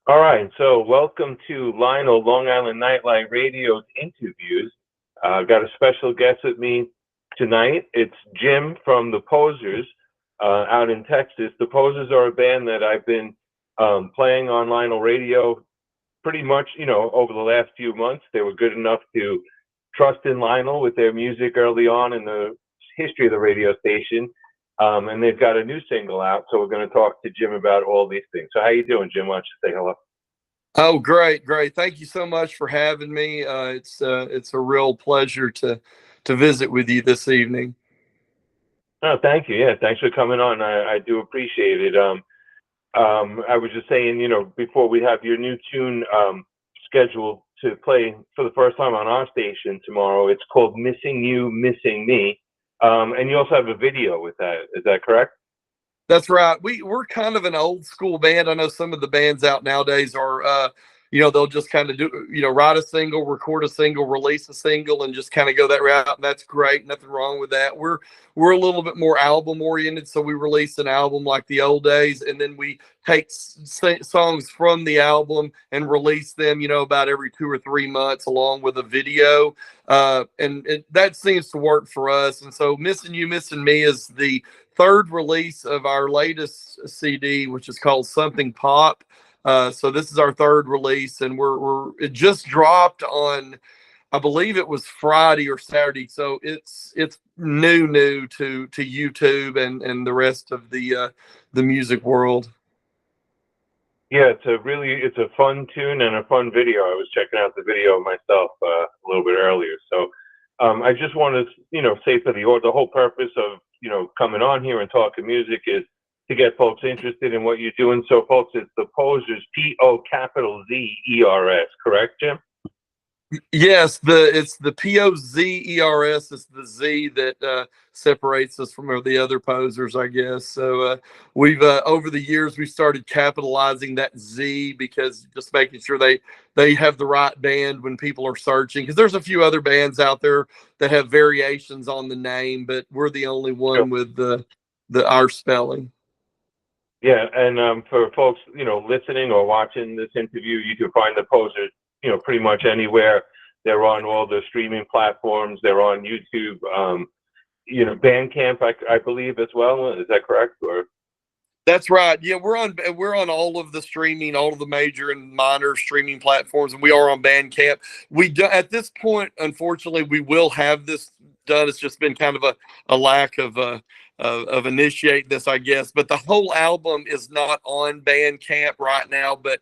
All right, so welcome to LINL Long Island Nightlight Radio's interviews. I've got a special guest with me tonight. It's Jim from the PoZers out in Texas. The PoZers are a band that I've been playing on LINL Radio pretty much, over the last few months. They were good enough to trust in LINL with their music early on in the history of the radio station. And they've got a new single out, so we're going to talk to Jim about all these things. So how you doing, Jim? Why don't you say hello? Oh, great, great. Thank you so much for having me. It's a real pleasure to visit with you this evening. Oh, thank you. Yeah, thanks for coming on. I do appreciate it. I was just saying, before we have your new tune scheduled to play for the first time on our station tomorrow, it's called Missing You, Missing Me. And you also have a video with that. Is that correct? That's right. We're kind of an old school band. I know some of the bands out nowadays are, they'll just kind of do, write a single, record a single, release a single, and just kind of go that route. And that's great. Nothing wrong with that. We're a little bit more album oriented, so we release an album like the old days, and then we take songs from the album and release them, about every 2 or 3 months, along with a video. That seems to work for us. And so, Missing You, Missing Me is the third release of our latest CD, which is called Something Pop. So this is our third release, and it just dropped on, I believe it was Friday or Saturday. So it's new to YouTube and the rest of the music world. Yeah, it's a fun tune and a fun video. I was checking out the video myself a little bit earlier. So I just want to, say for the whole purpose of, coming on here and talking music is to get folks interested in what you're doing. So folks, it's the PoZers, PoZers, correct, Jim? Yes, it's the PoZers. It's the Z that separates us from the other posers, I guess. So we've over the years we started capitalizing that Z, because just making sure they have the right band when people are searching. Because there's a few other bands out there that have variations on the name, but we're the only one with our spelling. Yeah, and for folks, listening or watching this interview, you can find the PoZers, pretty much anywhere. They're on all the streaming platforms. They're on YouTube, Bandcamp, I believe, as well. Is that correct? Or that's right. Yeah, we're on all of the streaming, all of the major and minor streaming platforms, and we are on Bandcamp. At this point, unfortunately, we will have this done. It's just been kind of a lack of initiating this, I guess. But the whole album is not on Bandcamp right now, but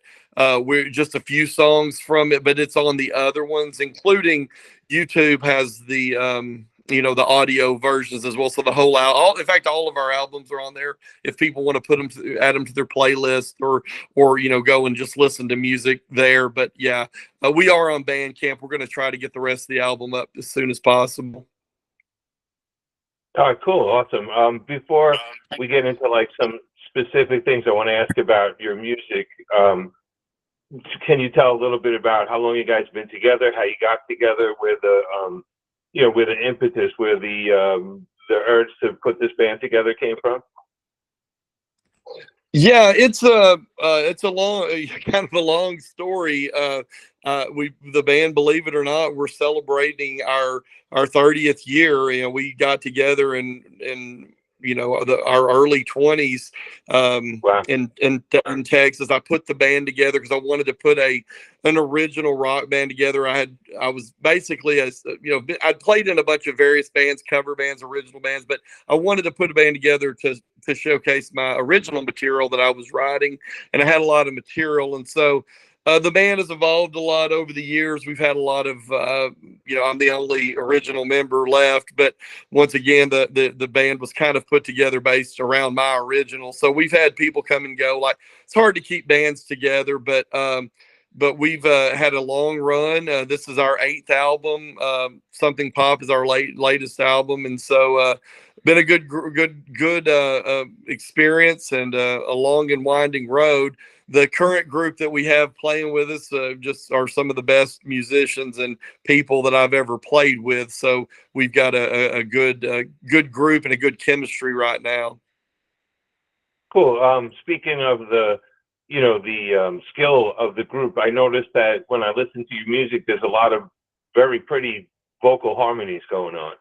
we're just a few songs from it, but it's on the other ones, including YouTube has the the audio versions as well. So the whole album, in fact, all of our albums are on there. If people want to add them to their playlist, or go and just listen to music there. But yeah, we are on Bandcamp. We're going to try to get the rest of the album up as soon as possible. All right, cool, awesome. Before we get into like some specific things, I want to ask about your music. Can you tell a little bit about how long you guys been together, how you got together, where where the impetus, where the urge to put this band together came from? Yeah, it's a long, kind of a long story. The band, believe it or not, we're celebrating our 30th year. We got together in our early 20s Wow. in Texas. I put the band together because I wanted to put an original rock band together. I was basically I'd played in a bunch of various bands, cover bands, original bands, but I wanted to put a band together to showcase my original material that I was writing, and I had a lot of material, and so the band has evolved a lot over the years. We've had a lot of, I'm the only original member left, but once again, the band was kind of put together based around my original. So we've had people come and go. Like, it's hard to keep bands together, but we've had a long run. This is our 8th album. Something Pop is our latest album, and so been a good experience and a long and winding road. The current group that we have playing with us just are some of the best musicians and people that I've ever played with. So we've got a good group and a good chemistry right now. Cool. Speaking of the the skill of the group. I noticed that when I listen to your music, there's a lot of very pretty vocal harmonies going on.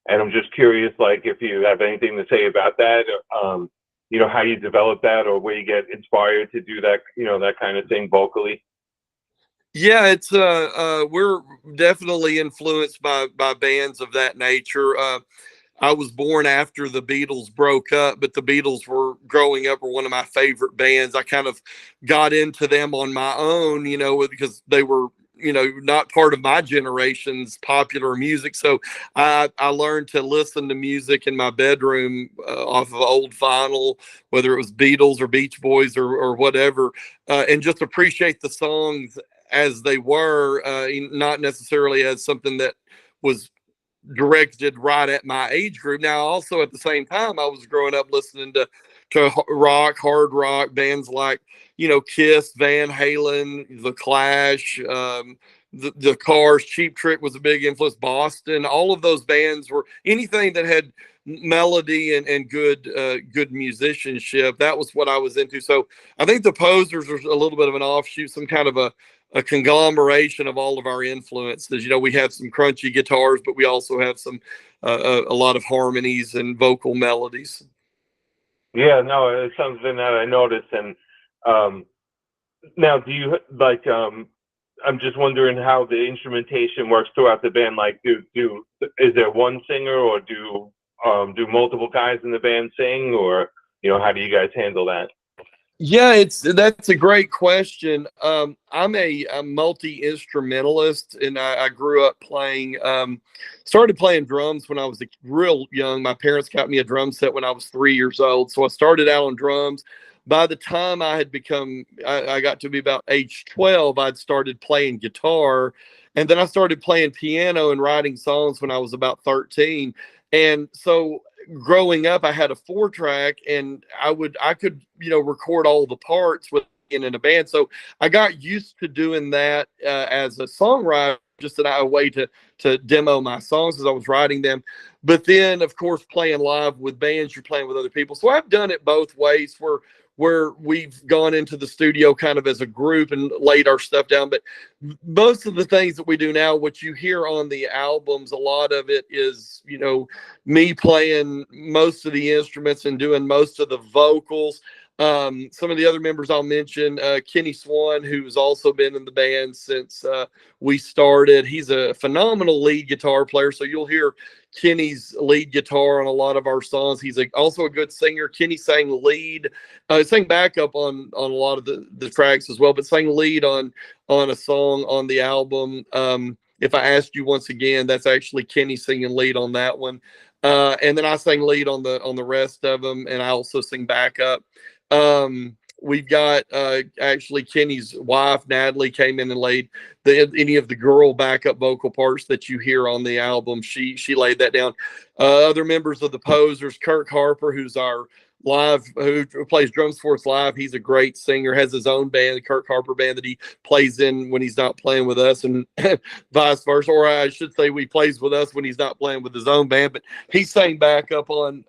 And I'm just curious, like, if you have anything to say about that, how you develop that or where you get inspired to do that, that kind of thing vocally. Yeah, it's we're definitely influenced by bands of that nature. I was born after the Beatles broke up, but the Beatles were growing up were one of my favorite bands. I kind of got into them on my own, because they were, not part of my generation's popular music. So I learned to listen to music in my bedroom off of old vinyl, whether it was Beatles or Beach Boys or whatever, and just appreciate the songs as they were, not necessarily as something that was directed right at my age group. Now, also at the same time, I was growing up listening to rock, hard rock bands like Kiss, Van Halen, The Clash, the Cars. Cheap Trick was a big influence. Boston, all of those bands were anything that had melody and good musicianship. That was what I was into. So I think the PoZers are a little bit of an offshoot, some kind of a conglomeration of all of our influences. We have some crunchy guitars, but we also have some a lot of harmonies and vocal melodies. Yeah, no, it's something that I noticed. And now, do you like? I'm just wondering how the instrumentation works throughout the band. Like, is there one singer, or do multiple guys in the band sing, or how do you guys handle that? Yeah, that's a great question. I'm a multi-instrumentalist, and I grew up playing. Started playing drums when I was real young. My parents got me a drum set when I was 3 years old, so I started out on drums. By the time I got to be about age 12, I'd started playing guitar, and then I started playing piano and writing songs when I was about 13. And so growing up, I had a 4-track, and I could record all the parts in a band. So I got used to doing that as a songwriter, just a way to demo my songs as I was writing them. But then, of course, playing live with bands, you're playing with other people. So I've done it both ways, where we've gone into the studio kind of as a group and laid our stuff down. But most of the things that we do now, what you hear on the albums, a lot of it is, me playing most of the instruments and doing most of the vocals. Some of the other members I'll mention, Kenny Swan, who's also been in the band since we started. He's a phenomenal lead guitar player. So you'll hear Kenny's lead guitar on a lot of our songs. He's also a good singer. Kenny sang lead, sang backup on a lot of the tracks as well, but sang lead on a song on the album. If I Asked You Once Again, that's actually Kenny singing lead on that one. And then I sang lead on the rest of them, and I also sing backup. We've got actually Kenny's wife Natalie came in and laid any of the girl backup vocal parts that you hear on the album. She laid that down. Other members of the PoZers, Kirk Harper, who plays drums for us live. He's a great singer, has his own band, the Kirk Harper band, that he plays in when he's not playing with us, and vice versa. Or I should say, he plays with us when he's not playing with his own band. But he sang backup on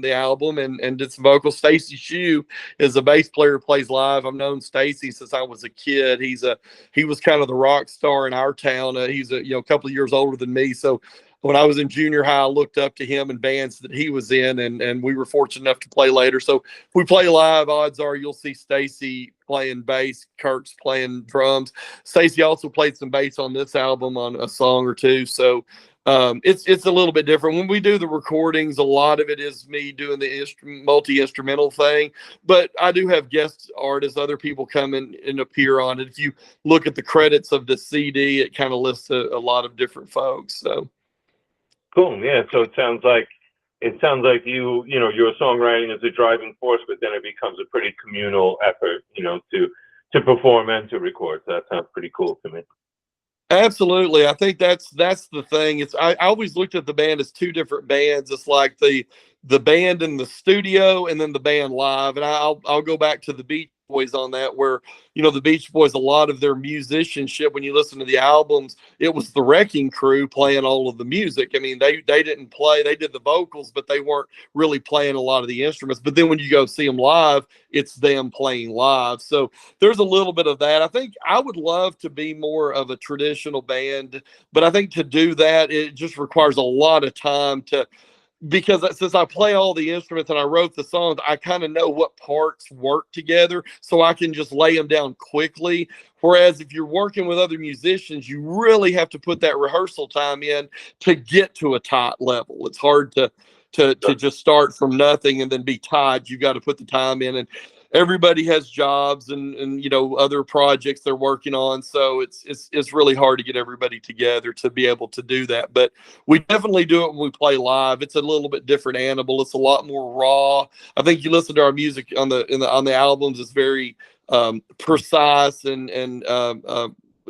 the album and did some vocals. Stacy Shue is a bass player, plays live. I've known Stacy since I was a kid. He was kind of the rock star in our town. He's a couple of years older than me. So when I was in junior high, I looked up to him in bands that he was in, and we were fortunate enough to play later. So if we play live, odds are you'll see Stacy playing bass, Kirk's playing drums. Stacy also played some bass on this album on a song or two. So it's a little bit different. When we do the recordings, a lot of it is me doing the multi-instrumental thing, but I do have guest artists, other people come in and appear on it. If you look at the credits of the CD, it kind of lists a lot of different folks. So cool. Yeah. So it sounds like your songwriting is a driving force, but then it becomes a pretty communal effort, to perform and to record. So that sounds pretty cool to me. Absolutely. I think that's the thing. I always looked at the band as two different bands. It's like the band in the studio and then the band live. And I'll go back to the Beach Boys on that, where, you know, the Beach Boys, a lot of their musicianship, when you listen to the albums, it was the Wrecking Crew playing all of the music. I mean, they didn't play, they did the vocals, but they weren't really playing a lot of the instruments. But then when you go see them live, it's them playing live. So there's a little bit of that. I think I would love to be more of a traditional band, but I think to do that, it just requires a lot of time to, because since I play all the instruments and I wrote the songs, I kind of know what parts work together, so I can just lay them down quickly. Whereas if you're working with other musicians, you really have to put that rehearsal time in to get to a tight level. It's hard to just start from nothing and then be tied. You got to put the time in, and everybody has jobs and you know, other projects they're working on, so it's really hard to get everybody together to be able to do that. But we definitely do it when we play live. It's a little bit different animal. It's a lot more raw. I think you listen to our music on the albums, it's very precise and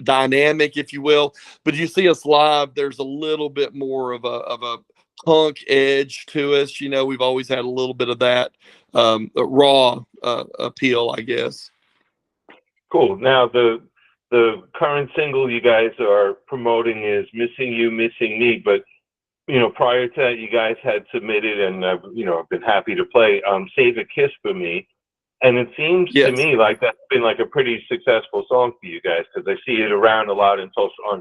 dynamic, if you will. But you see us live, there's a little bit more of a punk edge to us. You know, we've always had a little bit of that raw appeal, I guess. Cool. Now the current single you guys are promoting is "Missing You, Missing Me," but you know, prior to that, you guys had submitted, and I've been happy to play "Save a Kiss for Me," and it seems to me like that's been like a pretty successful song for you guys, because I see it around a lot on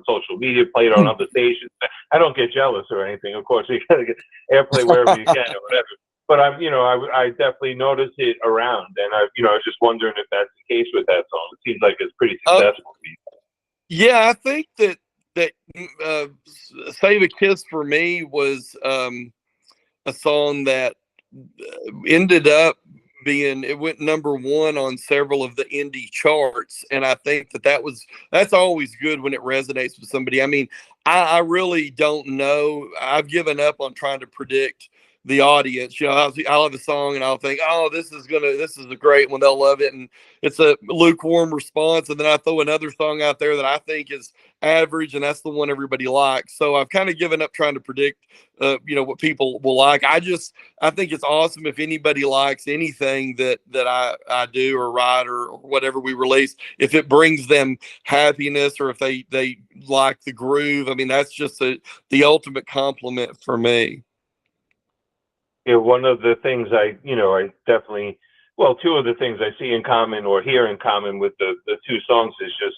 social media, played on other stations. I don't get jealous or anything. Of course, you gotta get airplay wherever you can or whatever. But I definitely noticed it around, and I was just wondering if that's the case with that song. It seems like it's pretty successful for you. Yeah, I think that "Save a Kiss for Me" was a song that ended up being, it went #1 on several of the indie charts, and I think that's always good when it resonates with somebody. I mean, I really don't know. I've given up on trying to predict the audience. You know, I'll have a song and I'll think, oh, this is a great one, they'll love it, and it's a lukewarm response, and then I throw another song out there that I think is average, and that's the one everybody likes. So I've kind of given up trying to predict what people will like. I think it's awesome if anybody likes anything that I do or write or whatever we release. If it brings them happiness, or if they like the groove, I mean, that's just the ultimate compliment for me. Yeah, one of the things I definitely, well, two of the things I see in common or hear in common with the two songs is just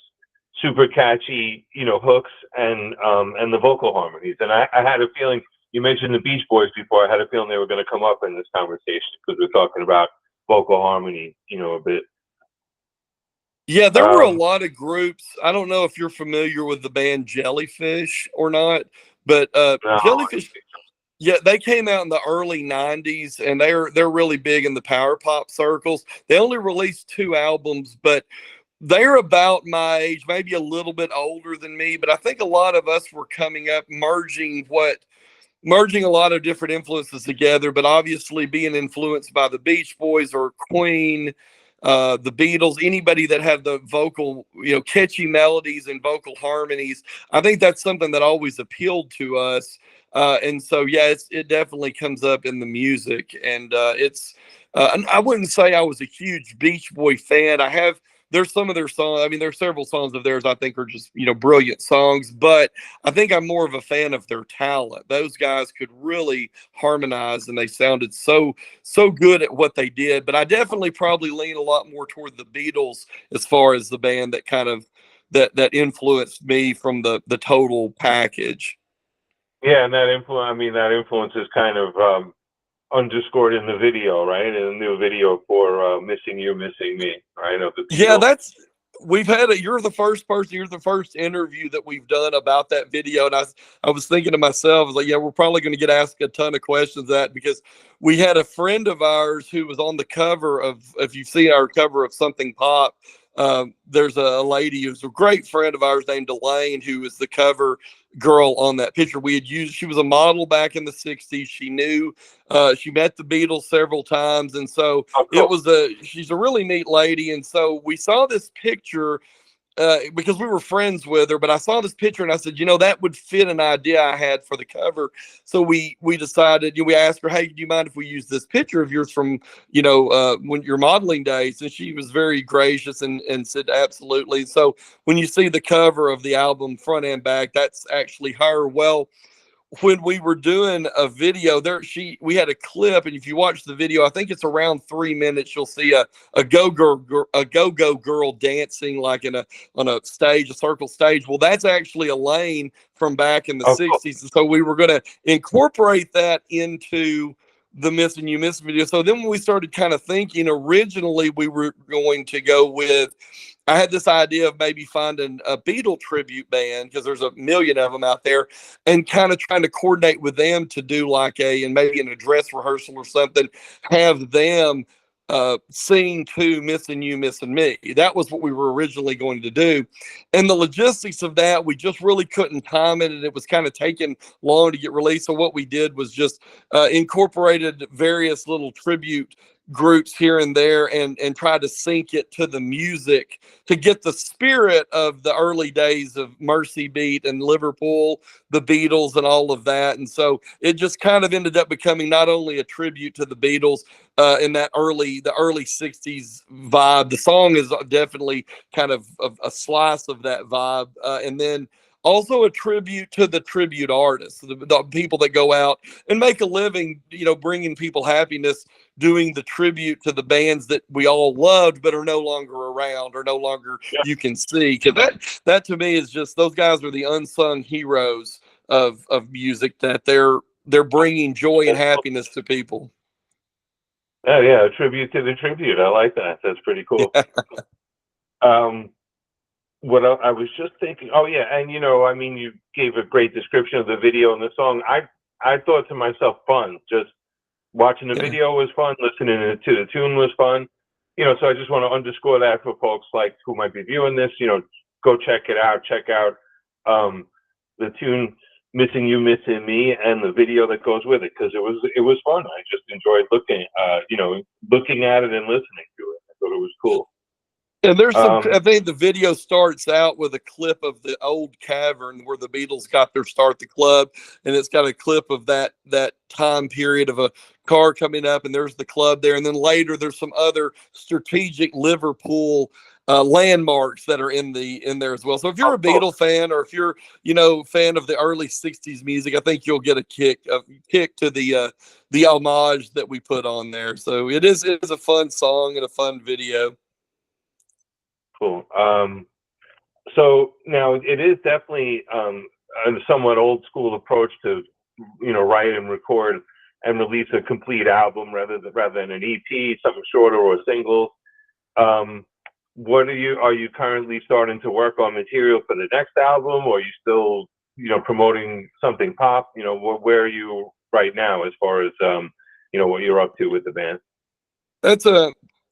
super catchy, hooks and the vocal harmonies. And I had a feeling, you mentioned the Beach Boys before, I had a feeling they were going to come up in this conversation, because we're talking about vocal harmony, a bit. Yeah, there were a lot of groups. I don't know if you're familiar with the band Jellyfish or not, but No, Jellyfish, yeah, they came out in the early '90s, and they're really big in the power pop circles. They only released 2 albums, but they're about my age, maybe a little bit older than me. But I think a lot of us were coming up, merging a lot of different influences together, but obviously being influenced by the Beach Boys or Queen, the Beatles, anybody that had the vocal, catchy melodies and vocal harmonies. I think that's something that always appealed to us. And so, yeah, it definitely comes up in the music, and and I wouldn't say I was a huge Beach Boy fan. There's some of their songs. I mean, there's several songs of theirs I think are just, brilliant songs, but I think I'm more of a fan of their talent. Those guys could really harmonize, and they sounded so good at what they did. But I definitely probably lean a lot more toward the Beatles as far as the band that kind of that influenced me from the total package. Yeah, and that influence is kind of underscored in the video, right? In the new video for "Missing You, Missing Me," right? Of the Yeah, Beatles. you're the first interview that we've done about that video. And I was thinking to myself, I was like, yeah, we're probably going to get asked a ton of questions that, because we had a friend of ours who was on the cover of, if you've seen our cover of Something Pop, there's a lady who's a great friend of ours named Elaine, who is the cover girl on that picture. She was a model back in the '60s. She met the Beatles several times. And so Oh, cool. she's a really neat lady. And so we saw this picture because we were friends with her, but I saw this picture and I said, that would fit an idea I had for the cover. So we decided, we asked her, hey, do you mind if we use this picture of yours from, when your modeling days? And she was very gracious and said, absolutely. So when you see the cover of the album front and back, that's actually her. Well, when we were doing a video there, we had a clip, and if you watch the video, I think it's around 3 minutes, you'll see a go-go girl dancing like on a stage, a circle stage. Well, that's actually Elaine from back in the Oh, cool. 60s. And so we were going to incorporate that into the Missing You Miss video. So then when we started kind of thinking, originally we were going to go with, I had this idea of maybe finding a Beatle tribute band, because there's a million of them out there, and kind of trying to coordinate with them to do like and maybe in a dress rehearsal or something, have them sing to Missing You, Missing Me. That was what we were originally going to do. And the logistics of that, we just really couldn't time it, and it was kind of taking long to get released. So what we did was just incorporated various little tribute groups here and there, and try to sync it to the music to get the spirit of the early days of Mercy Beat and Liverpool, the Beatles, and all of that. And so it just kind of ended up becoming not only a tribute to the Beatles in the early 60s vibe. The song is definitely kind of a slice of that vibe, and then also a tribute to the tribute artists, the people that go out and make a living, bringing people happiness, doing the tribute to the bands that we all loved but are no longer around or no longer you can see. Because that to me is just, those guys are the unsung heroes of music, that they're bringing joy and happiness to people. Oh, yeah, a tribute to the tribute. I like that. That's pretty cool. Yeah. What I was just thinking, oh yeah, and you gave a great description of the video and the song. I thought to myself, fun. Just watching the video was fun. Listening to the tune was fun. So I just want to underscore that for folks like who might be viewing this. Go check it out. Check out the tune "Missing You, Missing Me" and the video that goes with it, because it was fun. I just enjoyed looking at it and listening to it. I thought it was cool. And there's I think the video starts out with a clip of the old cavern where the Beatles got their start, the club, and it's got a clip of that time period of a car coming up, and there's the club there. And then later there's some other strategic Liverpool landmarks that are in there as well. So if you're a Beatle fan, or if you're fan of the early 60s music, I think you'll get a kick to the homage that we put on there. So it is a fun song and a fun video. Cool. So now it is definitely a somewhat old school approach to write and record and release a complete album rather than an EP, something shorter, or singles. What are you currently starting to work on material for the next album, or are you still promoting something pop? Where are you right now as far as what you're up to with the band?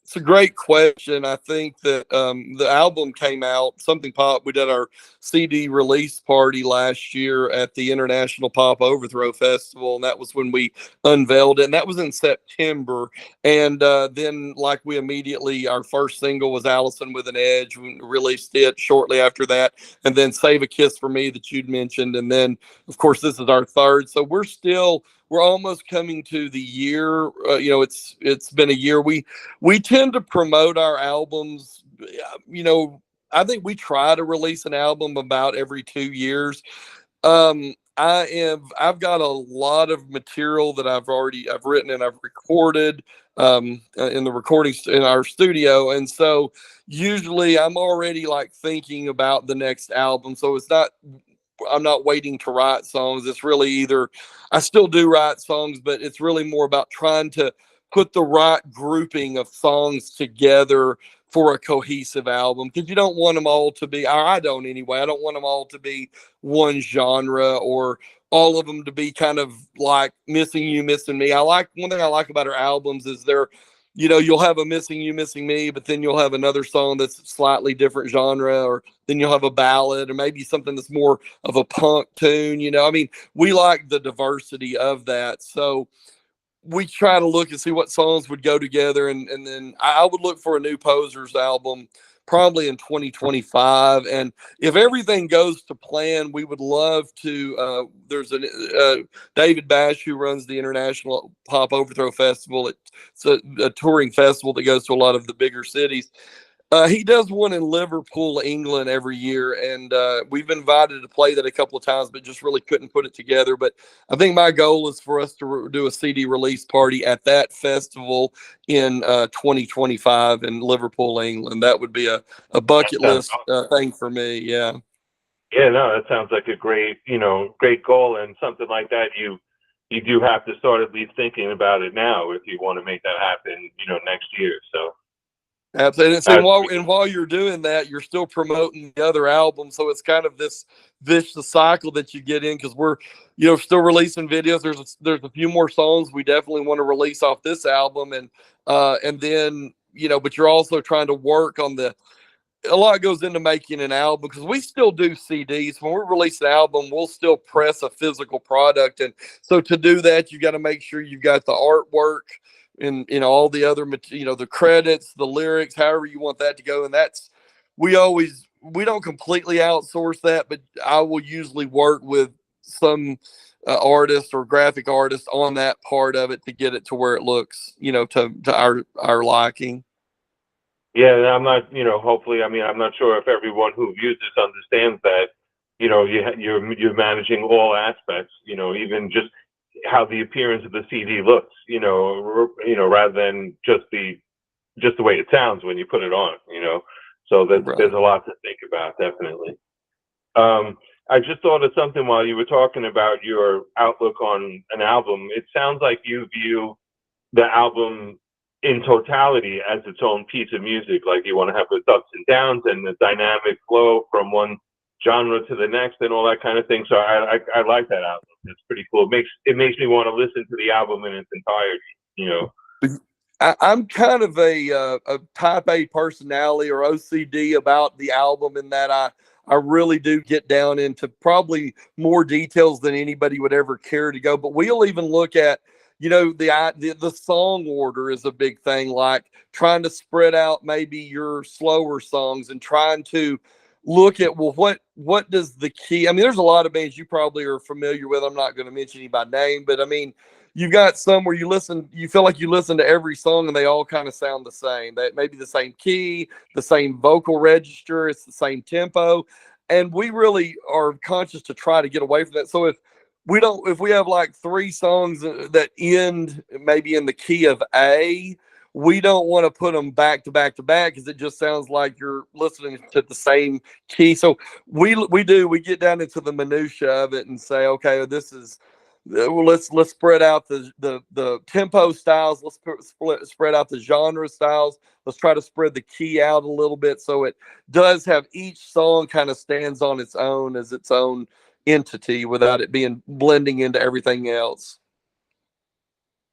It's a great question. I think that the album came out, Something Pop. We did our CD release party last year at the International Pop Overthrow Festival, and that was when we unveiled it. And that was in September. And then, we immediately, our first single was Allison with an Edge. We released it shortly after that. And then Save a Kiss for Me that you'd mentioned. And then, of course, this is our third. So we're almost coming to the year. It's been a year. We tend to promote our albums. I think we try to release an album about every 2 years. I've got a lot of material that I've written and I've recorded in the recordings in our studio, and so usually I'm already thinking about the next album. So I'm not waiting to write songs. It's really either I still do write songs, but it's really more about trying to put the right grouping of songs together for a cohesive album, because you don't want them all to be, or I don't anyway, I don't want them all to be one genre, or all of them to be kind of like Missing You, Missing Me. One thing I like about our albums is you'll have a Missing You, Missing Me, but then you'll have another song that's slightly different genre, or then you'll have a ballad, or maybe something that's more of a punk tune. We like the diversity of that. So we try to look and see what songs would go together, and then I would look for a new PoZers album probably in 2025. And if everything goes to plan, we would love to. There's a David Bash, who runs the International Pop Overthrow Festival. It's a touring festival that goes to a lot of the bigger cities. He does one in Liverpool, England every year, and we've been invited to play that a couple of times, but just really couldn't put it together. But I think my goal is for us to do a CD release party at that festival in 2025 in Liverpool, England. That would be a That bucket sounds list thing for me. Yeah. Yeah, no, that sounds like a great, great goal, and something like that you do have to start at least thinking about it now if you want to make that happen, next year. So Absolutely. And, that's while you're doing that, you're still promoting the other album. So it's kind of this vicious cycle that you get in, because we're, still releasing videos. There's a few more songs we definitely want to release off this album. And then, but you're also trying to work on a lot goes into making an album, because we still do CDs. When we release an album, we'll still press a physical product. And so to do that, you got to make sure you've got the artwork and all the other the credits, the lyrics, however you want that to go. And that's we don't completely outsource that, but I will usually work with some artist or graphic artist on that part of it to get it to where it looks to our liking. Yeah, and I'm not, hopefully, I mean, I'm not sure if everyone who views this understands that, you're managing all aspects, even just how the appearance of the CD looks, rather than just the way it sounds when you put it on, So there's a lot to think about, definitely. I just thought of something while you were talking about your outlook on an album. It sounds like you view the album in totality as its own piece of music. Like you want to have its ups and downs and the dynamic flow from one genre to the next and all that kind of thing. So I like that album. It's pretty cool. It makes me want to listen to the album in its entirety. I'm kind of a type A personality or OCD about the album, in that I really do get down into probably more details than anybody would ever care to go. But we'll even look at, the song order is a big thing, like trying to spread out maybe your slower songs and trying to look at, well, what does the key, I mean, there's a lot of bands you probably are familiar with. I'm not going to mention any by name, but I mean, you've got some where you feel like you listen to every song and they all kind of sound the same. That maybe the same key, the same vocal register, it's the same tempo. And we really are conscious to try to get away from that. So if we have like three songs that end maybe in the key of A, we don't want to put them back to back to back, because it just sounds like you're listening to the same key. So we get down into the minutia of it and say, okay, this is, well, let's spread out the tempo styles. Let's spread out the genre styles. Let's try to spread the key out a little bit, so it does have each song kind of stands on its own as its own entity without it being blending into everything else.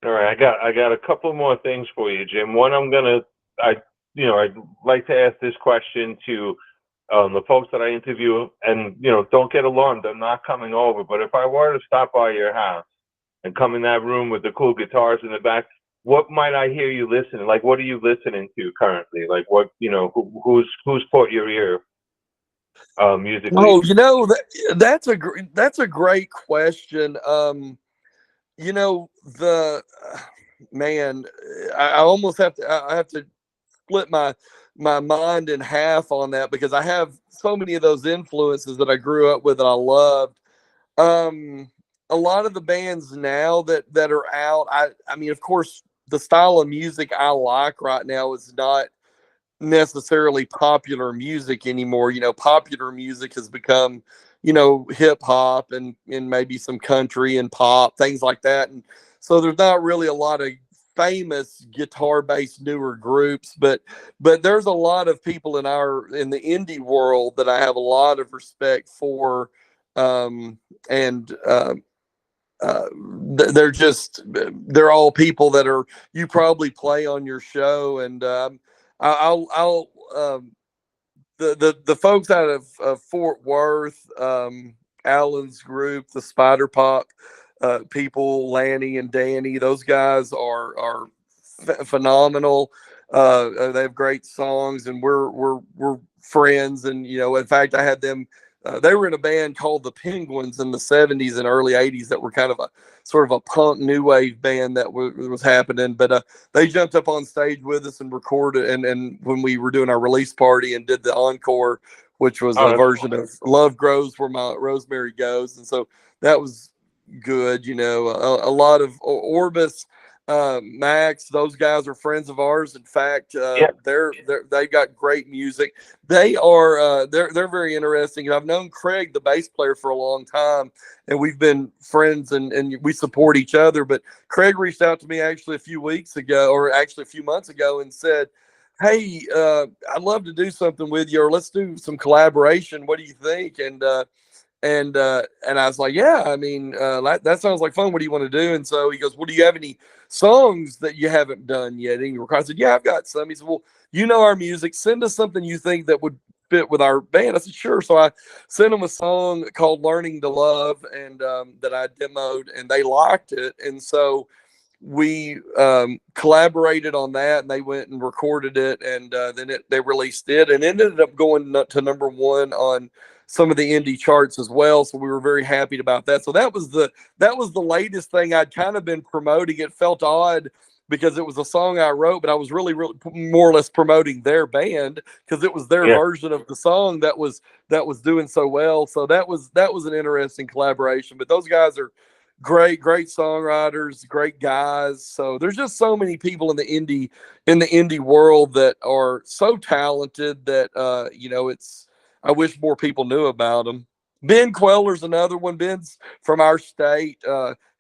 All right, I got a couple more things for you, Jim. One, I'd like to ask this question to the folks that I interview, and don't get alarmed, I'm not coming over. But if I were to stop by your house and come in that room with the cool guitars in the back, what might I hear you listening? Like, what are you listening to currently? Like, what who's caught your ear musically? Oh, that's a great question. The man, I almost I have to split my mind in half on that, because I have so many of those influences that I grew up with that I loved. A lot of the bands now that are out, I mean, of course, the style of music I like right now is not necessarily popular music anymore. Popular music has become, hip hop and maybe some country and pop, things like that. And so there's not really a lot of famous guitar based newer groups, but there's a lot of people in the indie world that I have a lot of respect for. And they're all people that you probably play on your show. And I'll the folks out of Fort Worth, Allen's group, the Spider Pop, people, Lanny and Danny. Those guys are phenomenal. They have great songs, and we're friends. And in fact, I had them. They were in a band called the Penguins in the '70s and early '80s that were kind of a sort of a punk new wave band that was happening. But they jumped up on stage with us and recorded. And when we were doing our release party and did the encore, which was a version of "Love Grows Where My Rosemary Goes," and so that was good. A lot of Orbis. Max, those guys are friends of ours. In fact, they've got great music. They're very interesting. I've known Craig, the bass player, for a long time, and we've been friends and we support each other. But Craig reached out to me actually a few months ago, and said, "Hey, I'd love to do something with you, or let's do some collaboration. What do you think?" And I was like, yeah, I mean, that sounds like fun. What do you want to do? And so he goes, well, do you have any songs that you haven't done yet? And I said, yeah, I've got some. He said, well, our music, send us something you think that would fit with our band. I said, sure. So I sent him a song called Learning to Love, and that I demoed, and they liked it. And so we collaborated on that, and they went and recorded it, and then they released it, and it ended up going to number one on some of the indie charts as well. So we were very happy about that. So that was the latest thing I'd kind of been promoting. It felt odd because it was a song I wrote, but I was really more or less promoting their band because it was their version of the song that was doing so well. So that was an interesting collaboration. But those guys are great songwriters, great guys. So there's just so many people in the indie world that are so talented that it's, I wish more people knew about them. Ben Queller's another one. Ben's from our state.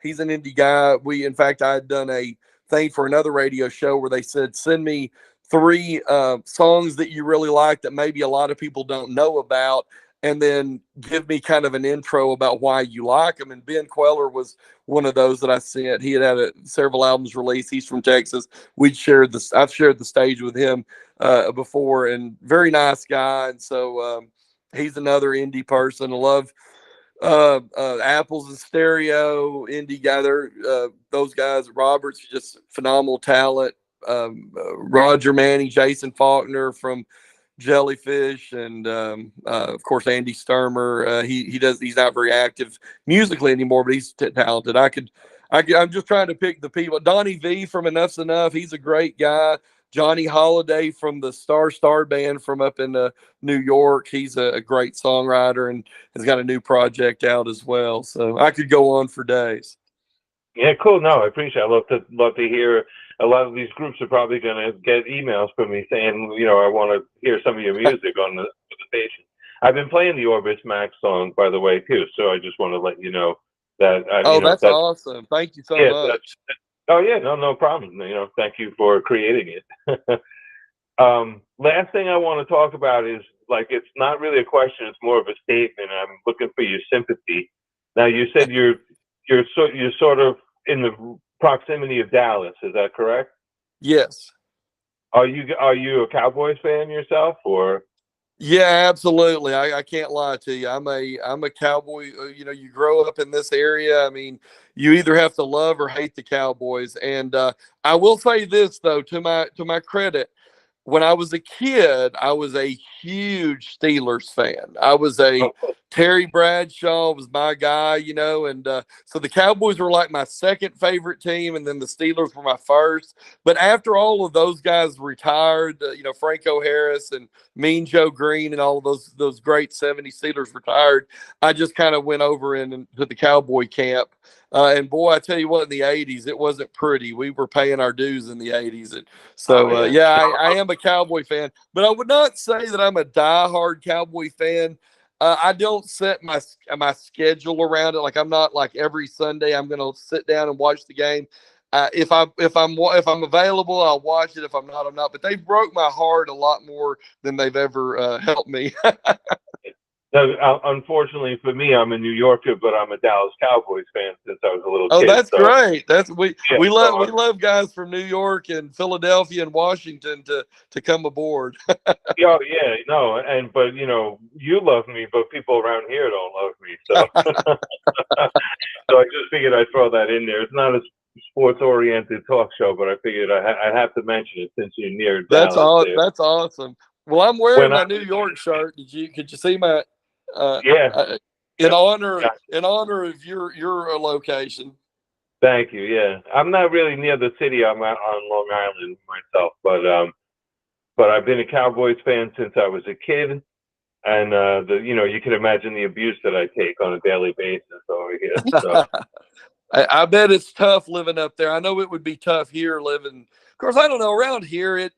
He's an indie guy. In fact, I had done a thing for another radio show where they said, send me 3 songs that you really like that maybe a lot of people don't know about, and then give me kind of an intro about why you like them. And Ben Queller was one of those that I sent. He had several albums released. He's from Texas. I've shared the stage with him before, and very nice guy. And so he's another indie person. I love Apples and Stereo, indie guy. Those guys, Robert's just phenomenal talent. Roger Manning, Jason Faulkner from Jellyfish, and of course Andy Sturmer. He's not very active musically anymore, but he's talented. I'm just trying to pick the people. Donnie V from Enough's Enough. He's a great guy. Johnny Holiday from the Star Band from up in New York. He's a great songwriter and has got a new project out as well. So I could go on for days. Yeah, cool. No, I appreciate it. I love to hear. A lot of these groups are probably going to get emails from me saying, I want to hear some of your music on the station. I've been playing the Orbis Max song, by the way, too. So I just want to let you know that. That's awesome. Thank you so much. Oh yeah, no problem. Thank you for creating it. Last thing I want to talk about is, it's not really a question; it's more of a statement. I'm looking for your sympathy. Now, you said you're sort of in the proximity of Dallas. Is that correct? Yes. Are you a Cowboys fan yourself, or? Yeah, absolutely. I can't lie to you. I'm a Cowboy. You grow up in this area. I mean, you either have to love or hate the Cowboys. And I will say this though, to my credit, when I was a kid, I was a huge Steelers fan. I was Terry Bradshaw was my guy, and so the Cowboys were like my second favorite team, and then the Steelers were my first. But after all of those guys retired, Franco Harris and Mean Joe Green and all of those great '70s Steelers retired, I just kind of went over into the Cowboy camp. And boy, I tell you what, in the '80s, it wasn't pretty. We were paying our dues in the '80s. And so, I am a Cowboy fan, but I would not say that I'm a diehard Cowboy fan. I don't set my schedule around it. Like, I'm not like every Sunday I'm going to sit down and watch the game. If I'm available, I'll watch it. If I'm not, I'm not. But they broke my heart a lot more than they've ever helped me. No, unfortunately for me, I'm a New Yorker, but I'm a Dallas Cowboys fan since I was a little Oh, kid. that's So great. That's yeah, we love guys from New York and Philadelphia and Washington to come aboard. yeah, yeah, no, and but you love me, but people around here don't love me. So so I just figured I'd throw that in there. It's not a sports oriented talk show, but I figured I'd have to mention it since you're near That's Dallas all. there. That's awesome. Well, I'm wearing When I my New York shirt. Could you see my uh, yeah, uh yeah, yeah, in honor of your location? thank you. Yeah, I'm not really near the city. I'm out on Long Island myself, but I've been a Cowboys fan since I was a kid, and you can imagine the abuse that I take on a daily basis over here. So I bet it's tough living up there. I know it would be tough here living. Of course, I don't know around here.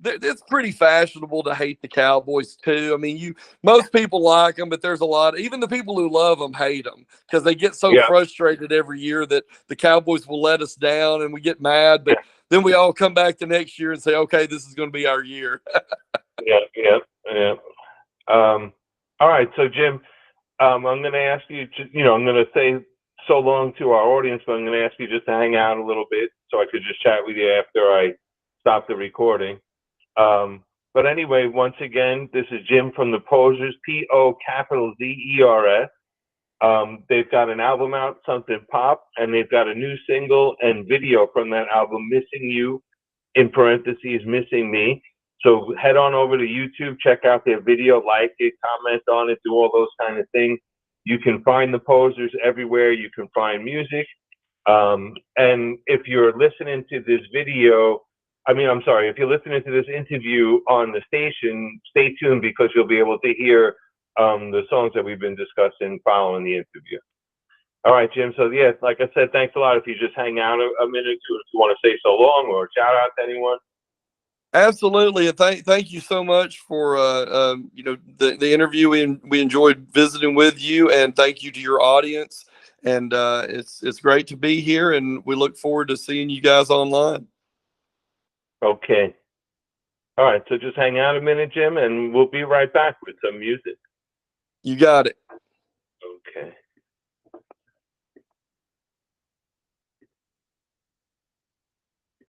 It's pretty fashionable to hate the Cowboys too. I mean, most people like them, but there's a lot. Even the people who love them hate them because they get so yeah, frustrated every year that the Cowboys will let us down, and we get mad. yeah, But then we all come back the next year and say, "Okay, this is going to be our year." yeah, yeah, yeah. All right, so Jim, I'm going to ask you to, I'm going to say so long to our audience, but I'm going to ask you just to hang out a little bit so I could just chat with you after I stop the recording. But anyway, once again, this is Jim from the PoZers, POZers. They've got an album out, Something Pop, and they've got a new single and video from that album, Missing You, in parentheses, Missing Me. So head on over to YouTube, check out their video, like it, comment on it, do all those kind of things. You can find the PoZers everywhere. You can find music. And if you're listening to this video, I'm sorry, if you're listening to this interview on the station, stay tuned because you'll be able to hear the songs that we've been discussing following the interview. All right, Jim. So yeah, like I said, thanks a lot. If you just hang out a minute or two, if you want to say so long or shout out to anyone. Absolutely, and thank you so much for the interview. We enjoyed visiting with you, and thank you to your audience. And it's great to be here, and we look forward to seeing you guys online. Okay. All right. So just hang out a minute, Jim, and we'll be right back with some music. You got it. Okay.